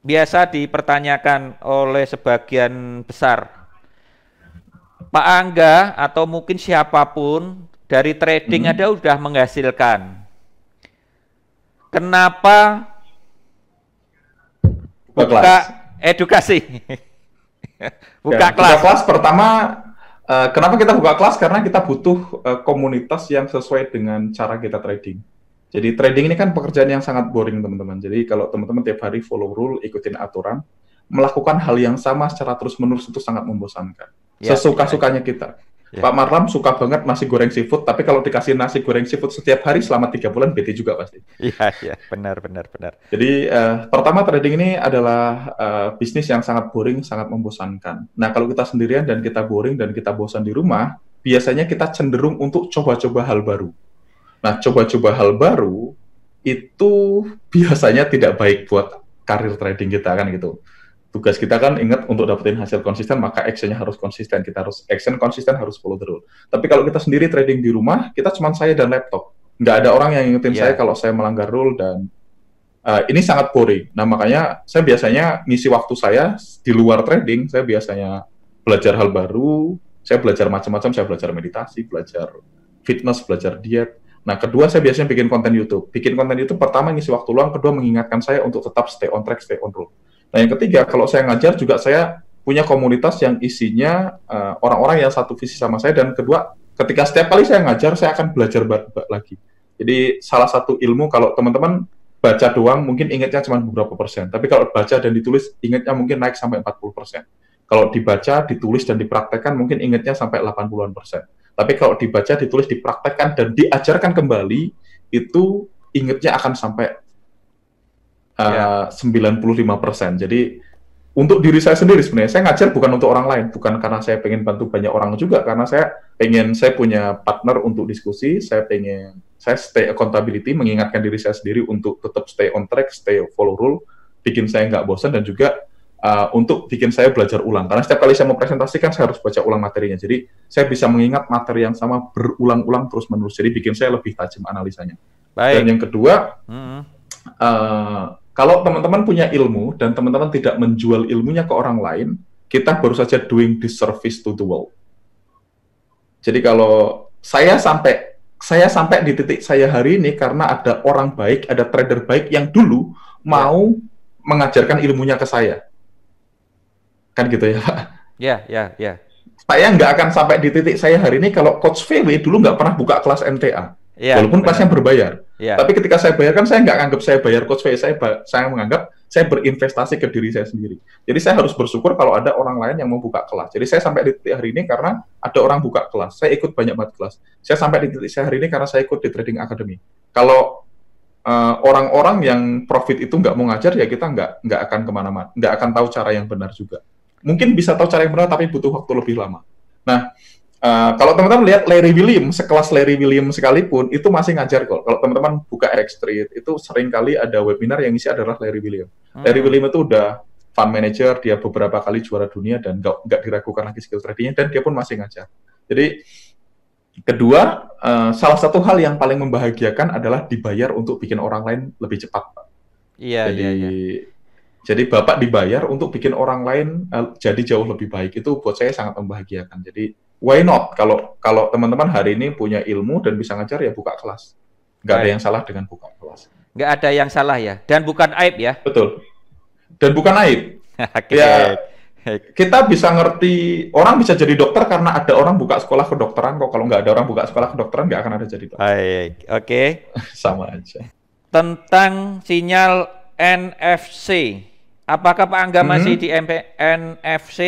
biasa dipertanyakan oleh sebagian besar. Pak Angga atau mungkin siapapun dari trading ada udah menghasilkan. Kenapa buka edukasi? Buka kelas pertama, kenapa kita buka kelas? Karena kita butuh komunitas yang sesuai dengan cara kita trading. Jadi trading ini kan pekerjaan yang sangat boring, teman-teman. Jadi kalau teman-teman tiap hari follow rule, ikutin aturan, melakukan hal yang sama secara terus-menerus itu sangat membosankan. Sesuka-sukanya kita. Pak Marlam suka banget nasi goreng seafood, tapi kalau dikasih nasi goreng seafood setiap hari selama 3 bulan, bete juga pasti. Iya, benar. Jadi pertama, trading ini adalah bisnis yang sangat boring, sangat membosankan. Nah, kalau kita sendirian dan kita boring dan kita bosan di rumah, biasanya kita cenderung untuk coba-coba hal baru. Nah, coba-coba hal baru itu biasanya tidak baik buat karir trading kita kan gitu. Tugas kita kan ingat untuk dapetin hasil konsisten, maka actionnya harus konsisten. Kita harus action konsisten, harus follow the rule. Tapi kalau kita sendiri trading di rumah, kita cuma saya dan laptop. Nggak ada orang yang ingetin saya kalau saya melanggar rule dan ini sangat boring. Nah, makanya saya biasanya ngisi waktu saya di luar trading, saya biasanya belajar hal baru, saya belajar macam-macam, saya belajar meditasi, belajar fitness, belajar diet. Nah, kedua saya biasanya bikin konten YouTube. Bikin konten YouTube pertama ngisi waktu luang, kedua mengingatkan saya untuk tetap stay on track, stay on rule. Nah, yang ketiga, kalau saya ngajar juga saya punya komunitas yang isinya orang-orang yang satu visi sama saya, dan kedua, ketika setiap kali saya ngajar, saya akan belajar lagi. Jadi, salah satu ilmu kalau teman-teman baca doang, mungkin ingatnya cuma beberapa persen. Tapi kalau baca dan ditulis, ingatnya mungkin naik sampai 40%. Kalau dibaca, ditulis, dan dipraktekkan, mungkin ingatnya sampai 80%. Tapi kalau dibaca, ditulis, dipraktekkan, dan diajarkan kembali, itu ingatnya akan sampai 95%. Jadi, untuk diri saya sendiri sebenarnya, saya ngajar bukan untuk orang lain, bukan karena saya pengen bantu banyak orang juga, karena saya punya partner untuk diskusi, saya stay accountability, mengingatkan diri saya sendiri untuk tetap stay on track, stay follow rule, bikin saya nggak bosan, dan juga untuk bikin saya belajar ulang. Karena setiap kali saya mau presentasikan, saya harus baca ulang materinya. Jadi, saya bisa mengingat materi yang sama berulang-ulang terus-menerus. Jadi, bikin saya lebih tajam analisanya. Dan yang kedua, kalau teman-teman punya ilmu dan teman-teman tidak menjual ilmunya ke orang lain, kita baru saja doing disservice to the world. Jadi kalau saya sampai di titik saya hari ini karena ada orang baik, ada trader baik yang dulu mau mengajarkan ilmunya ke saya. Kan gitu ya, Pak? Iya. Saya nggak akan sampai di titik saya hari ini kalau Coach VW dulu nggak pernah buka kelas MTA. Walaupun kelasnya berbayar. Tapi ketika saya bayar, kan saya nggak anggap saya bayar Coach VW, saya menganggap saya berinvestasi ke diri saya sendiri. Jadi saya harus bersyukur kalau ada orang lain yang mau buka kelas. Jadi saya sampai di titik hari ini karena ada orang buka kelas. Saya ikut banyak banget kelas. Saya sampai di titik saya hari ini karena saya ikut di Trading Academy. Kalau orang-orang yang profit itu nggak mau ngajar, ya kita nggak akan kemana-mana. Nggak akan tahu cara yang benar juga. Mungkin bisa tahu cara yang benar, tapi butuh waktu lebih lama. Nah, kalau teman-teman lihat Larry Williams, sekelas Larry Williams sekalipun, itu masih ngajar kok. Kalau teman-teman buka X Street, itu sering kali ada webinar yang isi adalah Larry Williams. Larry Williams itu udah fund manager, dia beberapa kali juara dunia, dan nggak diragukan lagi skill tradingnya, dan dia pun masih ngajar. Jadi, kedua, salah satu hal yang paling membahagiakan adalah dibayar untuk bikin orang lain lebih cepat, Pak. Jadi Bapak dibayar untuk bikin orang lain jadi jauh lebih baik. Itu buat saya sangat membahagiakan. Jadi why not? Kalau teman-teman hari ini punya ilmu dan bisa ngajar, ya buka kelas. Nggak ada yang salah dengan buka kelas. Nggak ada yang salah ya. Dan bukan aib ya. Betul. Dan bukan aib. Ya, kita bisa ngerti, orang bisa jadi dokter karena ada orang buka sekolah kedokteran kok. Kalau nggak ada orang buka sekolah kedokteran, nggak akan ada jadi dokter. Baik, oke. Sama aja. Tentang sinyal NFC. Apakah Pak Angga masih di NFC?